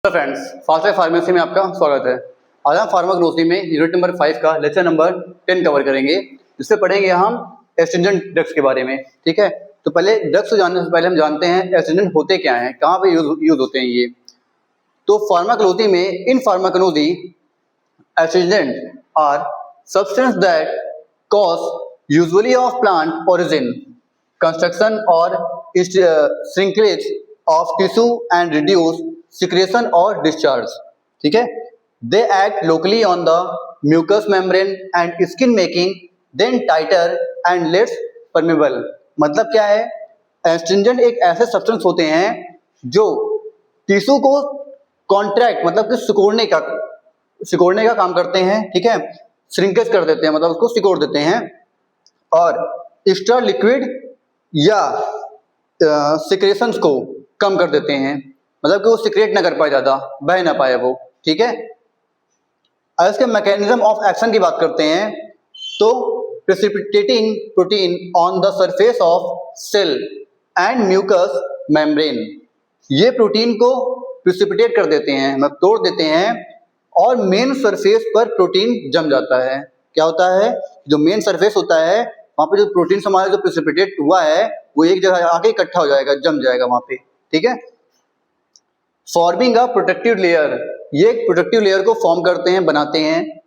Hello friends, fast life pharmacy में आपका स्वागत है। आज हम फार्माकोलॉजी में यूनिट नंबर 5 का लेक्चर नंबर 10 कवर करेंगे, जिससे पढ़ेंगे हम एस्ट्रिंजेंट ड्रग्स के बारे में। ठीक है, तो पहले ड्रग्स को जानने से पहले हम जानते हैं एस्ट्रिंजेंट होते क्या हैं, कहाँ पे यूज होते हैं ये। तो फार्माकोलॉजी में in pharmacology astringent are substance that cause usually of plant origin constriction और shrinkage of tissue and reduce secretion और discharge। ठीक है, they act locally on the mucous membrane and skin making then tighter and less permeable। मतलब क्या है, astringent एक ऐसे substance होते हैं जो टिश्यू को कॉन्ट्रैक्ट मतलब कि सिकोड़ने का काम करते हैं। ठीक है, श्रिंकेज कर देते हैं, मतलब उसको सिकोड़ देते हैं, और एक्स्ट्रा लिक्विड या सिक्रेशंस को कम कर देते हैं, मतलब कि वो सिक्रेट ना कर पाए, ज्यादा बह ना पाए वो। ठीक है, और इसके मैकेनिज्म ऑफ एक्शन की बात करते हैं तो precipitating protein on the surface of cell and mucus membrane, ये प्रोटीन को प्रेसिपिटेट कर देते हैं, मतलब तोड़ देते हैं, और मेन सरफेस पर प्रोटीन जम जाता है। क्या होता है, जो मेन सरफेस होता है वहां पे जो प्रोटीन हमारा जो प्रेसिपिटेट हुआ है वो एक जगह आके इकट्ठा हो जाएगा, जम जाएगा वहां पे। ठीक है, फॉर्मिंग अ प्रोटेक्टिव लेयर, ये एक प्रोटेक्टिव लेयर को फॉर्म करते हैं, बनाते हैं।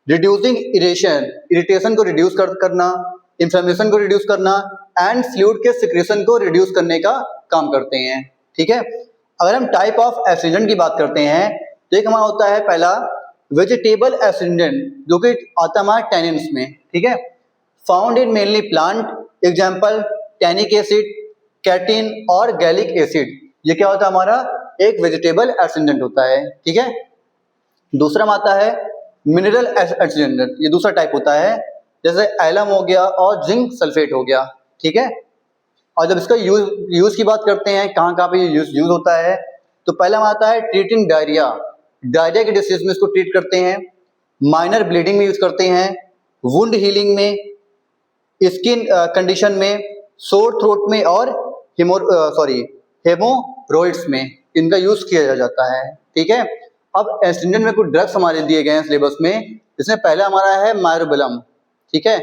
रिड्यूसिंग इरिटेशन को रिड्यूस करना, इंफ्लेमेशन को रिड्यूस करना, एंड फ्लूइड के सिक्रेशन को रिड्यूस करने का काम करते हैं। ठीक है, अगर हम टाइप ऑफ एस्ट्रिंजेंट की बात करते हैं तो एक हमारा होता है पहला वेजिटेबल एस्ट्रिंजेंट, जो कि आता है हमारे टैनिन्स में। ठीक है, found in mainly plant, example tannic acid, catechin और गैलिक एसिड। ये क्या होता है, हमारा एक वेजिटेबल एस्ट्रिंजेंट होता है। ठीक है, दूसरा में आता है मिनरल एस्ट्रिंजेंट, ये दूसरा टाइप होता है, जैसे एलम हो गया और जिंक सल्फेट हो गया। ठीक है, और जब इसका यूज की बात करते हैं, कहाँ कहाँ पे यूज होता है, तो पहला में आता है ट्रीटिंग डायरिया, डायरिया के डिसीज में इसको ट्रीट करते हैं, माइनर ब्लीडिंग में यूज करते हैं, वुंड हीलिंग में, स्किन कंडीशन में, सोर थ्रोट में, और हेमोरोइड्स में इनका यूज किया जाता है। ठीक है, अब एस्ट्रिंजेंट में कुछ ड्रग्स हमारे दिए गए हैं सिलेबस में, जिसमें पहला हमारा है मायरोबेलम। ठीक है,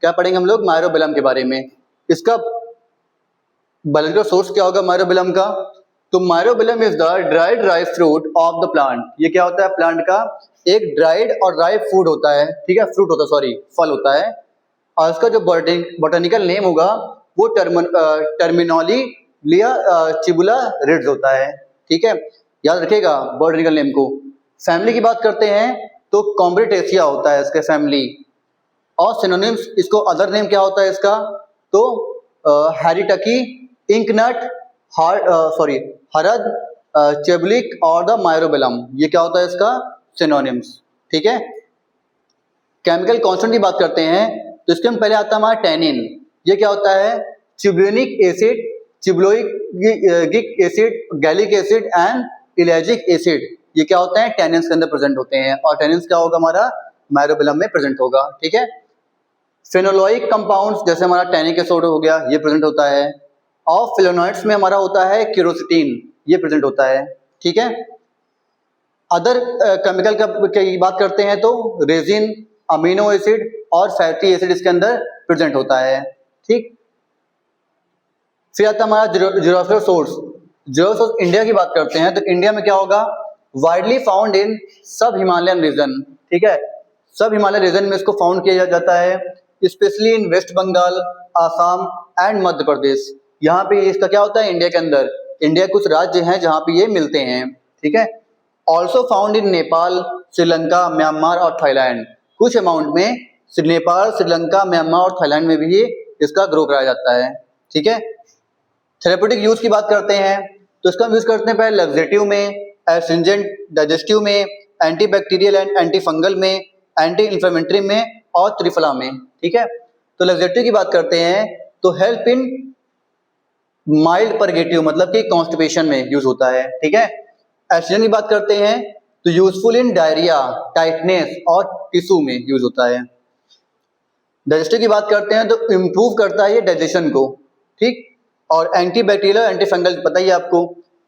क्या पढ़ेंगे हम लोग मायरोबेलम के बारे में। इसका बायोलॉजिकल सोर्स क्या होगा मायरोबेलम का, तो myrobalan is the dried ripe fruit of the plant. ये क्या होता है, प्लांट का एक ड्राइड और राइप फूड होता है। ठीक है, फ्रूट होता है, सॉरी फल होता है, और इसका जो बोटेनिकल नेम होगा वो टर्मिनोली लिया चिबुला रिड्स होता है। ठीक है, याद रखिएगा बोटेनिकल नेम को। फैमिली की बात करते हैं तो कॉम्ब्रेटेसिया होता है इसके फैमिली, और सिनोनिम्स, इसको अदर नेम क्या होता है इसका, तो हैरिटकी, इंकनट, हरद, चेबुलिक और द मायरोबेलम, ये क्या होता है इसका सिनोनिम्स। ठीक है, केमिकल कॉन्स्टेंट की बात करते हैं तो इसके में पहले आता है हमारा टैनिन। ये क्या होता है, chebulinic acid, chebulic acid, gallic acid and ellagic acid, ये क्या होते हैं टैनिन्स के अंदर प्रेजेंट होते हैं, और टैनिन्स क्या होगा हमारा मायरोबेलम में प्रेजेंट होगा। ठीक है, फेनोलॉइक कंपाउंड्स जैसे हमारा टैनिक एसिड हो गया, ये प्रेजेंट होता है, और फ्लेवोनॉइड्स में हमारा होता है क्यूरोसिटीन, ये प्रेजेंट होता है। ठीक है, अदर केमिकल की बात करते हैं तो रेजिन, अमीनो एसिड और फैटी एसिड इसके अंदर प्रेजेंट होता है। ठीक, फिर आता है हमारा जियोग्राफिकल सोर्स। जियोग्राफिकल इंडिया की बात करते हैं तो इंडिया में क्या होगा, वाइडली फाउंड इन सब हिमालयन रीजन। ठीक है, सब हिमालय रीजन में इसको फाउंड किया जाता है, specially in West Bengal, Assam and Madhya Pradesh. यहाँ पे इसका क्या होता है, इंडिया के अंदर, इंडिया कुछ राज्य हैं जहाँ पे ये मिलते हैं। ठीक है, also found in Nepal, Sri Lanka, Myanmar और थाईलैंड। कुछ अमाउंट में नेपाल, श्रीलंका, म्यांमार और थाईलैंड में भी इसका ग्रो कराया जाता है। ठीक है, थेरेप्यूटिक यूज की बात करते हैं तो इसका यूज करते हैं पहले लग्जेटिव में, एस्ट्रिंजेंट डाइजेस्टिव में, एंटीबैक्टीरियल एंड एंटी फंगल में, एंटी इन्फ्लेमेटरी में और त्रिफला में। ठीक है, तो लग्जेटिव की बात करते हैं तो हेल्प इन माइल्ड परगेटिव, मतलब कि कॉन्स्टिपेशन में यूज होता है। ठीक है, एस्ट्रिंजेंट की बात करते हैं तो यूजफुल इन डायरिया, टाइटनेस और टिश्यू में यूज होता है। डाइजेस्टिव की बात करते हैं तो इम्प्रूव करता है ये डाइजेशन को। ठीक, और एंटीबैक्टीरियल एंटी फंगल पता ही आपको,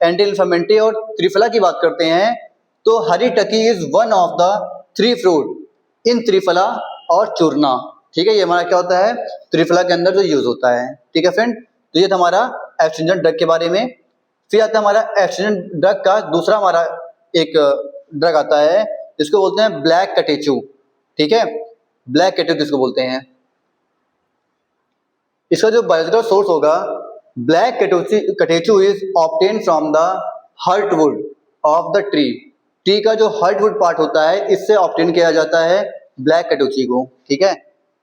एंटी इन्फ्लेमेटरी और त्रिफला की बात करते हैं तो haritaki is one of the 3 fruit in Triphala और चूर्णा। ठीक है, ये हमारा क्या होता है, त्रिफला के अंदर जो यूज होता है। ठीक है फ्रेंड, तो ये था हमारा एस्ट्रिंजेंट ड्रग के बारे में। फिर आता है हमारा एस्ट्रिंजेंट ड्रग का दूसरा हमारा एक ड्रग आता है जिसको बोलते हैं ब्लैक कटेचू। ठीक है, ब्लैक कटेचू जिसको बोलते हैं, इसका जो बायोलॉजिकल सोर्स होगा, black catechu is obtain from the heartwood of the tree. Tree का जो हर्टवुड पार्ट होता है इससे ऑब्टेन किया जाता है ब्लैक कटेचू को। ठीक है,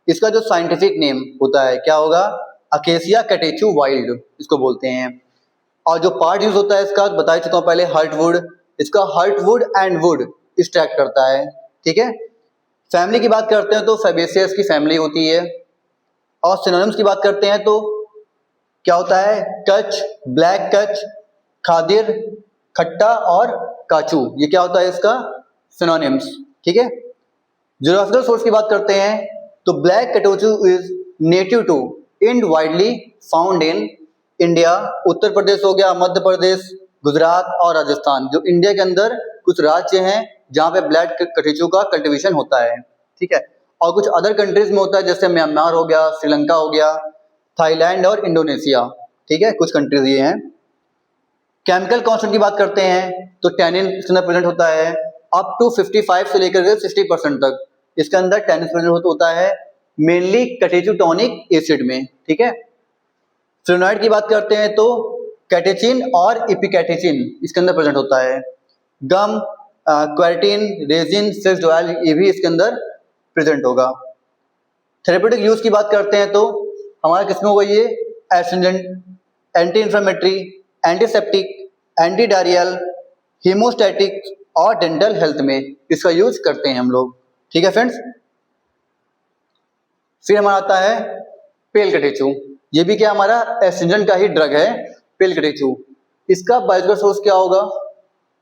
इसका जो साइंटिफिक नेम होता है क्या होगा, अकेसिया कटेचू वाइल्ड इसको बोलते हैं। और जो पार्ट यूज होता है इसका बता चुका हूँ पहले, हर्टवुड। इसका हर्टवुड एंड वुड एक्सट्रैक्ट करता है। ठीक है, फैमिली की बात करते हैं तो फैबेसियस की फैमिली होती है। और सिनोनिम्स की बात करते हैं तो क्या होता है, कच, ब्लैक कच, खादिर, खट्टा और काचू, ये क्या होता है इसका सिनोनिम्स। ठीक है, ज्योग्राफिकल सोर्स की बात करते हैं तो black catechu is native to and widely found in India. Uttar Pradesh हो गया, मध्य प्रदेश, गुजरात और राजस्थान, जो इंडिया के अंदर कुछ राज्य हैं जहाँ पे ब्लैक कटेचू का कल्टीवेशन होता है। ठीक है, और कुछ अदर कंट्रीज में होता है जैसे म्यांमार हो गया, श्रीलंका हो गया, थाईलैंड और इंडोनेशिया। ठीक है, कुछ कंट्रीज ये हैं। केमिकल कांस्टेंट की बात करते हैं तो टैनिन इसके अंदर प्रेजेंट होता है अप टू 55 से लेकर के 60% तक इसके अंदर टैनिन प्रेजेंट होता है, मेनली कटेचुटोनिक एसिड में। ठीक है, फ्लोराइड की बात करते हैं तो कैटेचिन और इपिकैटेचिन इसके अंदर प्रेजेंट होता है। गम, क्वेरेटिन, रेजिन, सेक्स ऑयल ये भी इसके अंदर प्रेजेंट होगा। थेरेप्यूटिक यूज की बात करते हैं तो हमारा किसमें होगा ये, astringent, anti inflammatory, antiseptic, anti diarrhoeal, haemostatic और डेंटल हेल्थ में इसका यूज करते हैं हम लोग। ठीक है फ्रेंड्स, फिर हमारा आता है पेल कटेचू। ये भी क्या हमारा एस्ट्रिंजेंट का ही ड्रग है, पेल कटेचू। इसका बायोलॉजिकल सोर्स क्या होगा,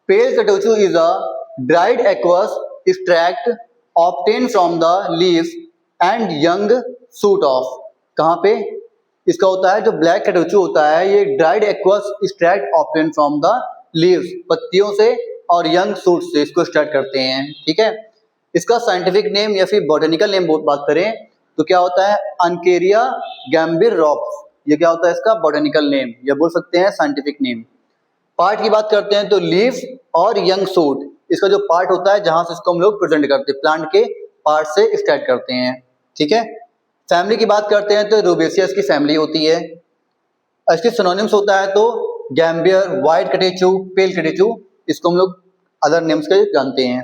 pale catechu is a dried aqueous extract obtain from the leaves and young shoot of. कहाँ पे इसका होता है, जो ब्लैक कटेचू होता है ये dried aqueous extract obtain from the leaves, पत्तियों से और यंग शूट से इसको एक्सट्रैक्ट करते हैं। ठीक है, इसका साइंटिफिक नेम या फिर बॉटनिकल नेम बात करें तो क्या होता है, अनकेरिया गैम्बिर रॉप्स। ये क्या होता है इसका बॉटनिकल नेम या बोल सकते हैं साइंटिफिक नेम। पार्ट की बात करते हैं तो लीव्स और यंग शूट, इसका जो पार्ट होता है जहां से इसको हम लोग प्रेजेंट करते हैं, प्लांट के पार्ट से एक्सट्रैक्ट करते हैं। ठीक है, फैमिली की बात करते हैं तो रूबेसियस की फैमिली होती है। इसके सिनोनिम्स होता है तो गैम्बियर, व्हाइट कटेचू, पेल कटेचू, इसको हम लोग अदर नेम्स के जानते हैं।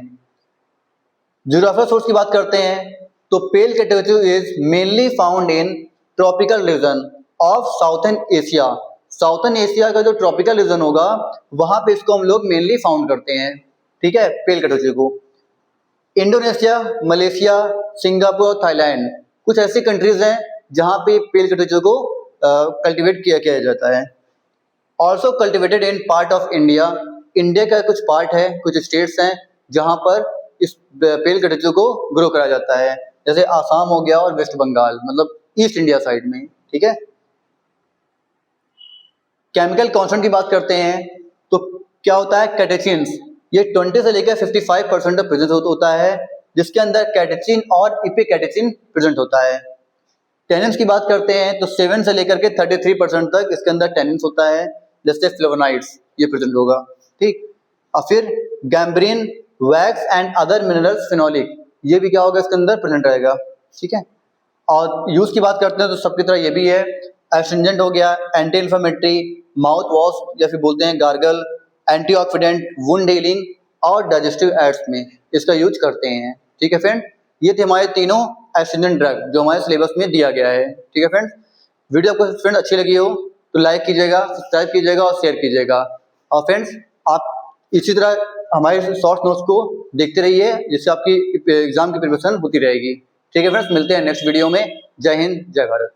ज्योग्राफिकल सोर्स की बात करते हैं तो pale catechu is mainly found in tropical region of southern Asia. Southern Asia का जो ट्रॉपिकल रीजन होगा वहां पे इसको हम लोग मेनली फाउंड करते हैं। ठीक है, पेल कटेचू को इंडोनेशिया, मलेशिया, सिंगापुर, थाईलैंड कुछ ऐसी कंट्रीज हैं जहां पे पेल कटेचू को कल्टीवेट किया जाता है। Also cultivated in part of India, India का कुछ पार्ट है, कुछ स्टेट्स हैं जहां पर इस पेल कटेचू को ग्रो करा जाता है, जैसे आसाम हो गया और वेस्ट बंगाल, मतलब ईस्ट इंडिया साइड में। ठीक है, केमिकल कांस्टेंट की बात करते हैं तो क्या होता है, कैटेचिन्स, ये 20 से लेकर 55% तक प्रेजेंट होता है, जिसके अंदर कैटेचिन और इपिकैटेचिन प्रेजेंट होता है। टेनिन्स की बात करते हैं तो 7 से लेकर के 33% तक इसके अंदर टेनिन्स होता है, जैसे फ्लेवोनाइड्स ये प्रेजेंट होगा। ठीक, और फिर gambirine, wax and other minerals, phenolic, ये भी क्या होगा इसके अंदर प्रेजेंट रहेगा। ठीक है, और यूज की बात करते हैं तो सबकी तरह ये भी है, एस्ट्रिंजेंट हो गया, एंटी इन्फ्लेमेटरी, माउथ वॉश या फिर बोलते हैं गार्गल, एंटीऑक्सीडेंट, वुंड हीलिंग और डाइजेस्टिव एड्स में इसका यूज करते हैं। ठीक है फ्रेंड, ये थे हमारे तीनों एस्ट्रिंजेंट ड्रग जो हमारे सिलेबस में दिया गया है। ठीक है फ्रेंड, वीडियो आपको फ्रेंड अच्छी लगी हो तो लाइक कीजिएगा, सब्सक्राइब कीजिएगा और शेयर कीजिएगा। और फ्रेंड्स आप इसी तरह हमारे शॉर्ट नोट्स को देखते रहिए जिससे आपकी एग्जाम की प्रिपरेशन होती रहेगी। ठीक है फ्रेंड्स, मिलते हैं नेक्स्ट वीडियो में। जय हिंद, जय भारत।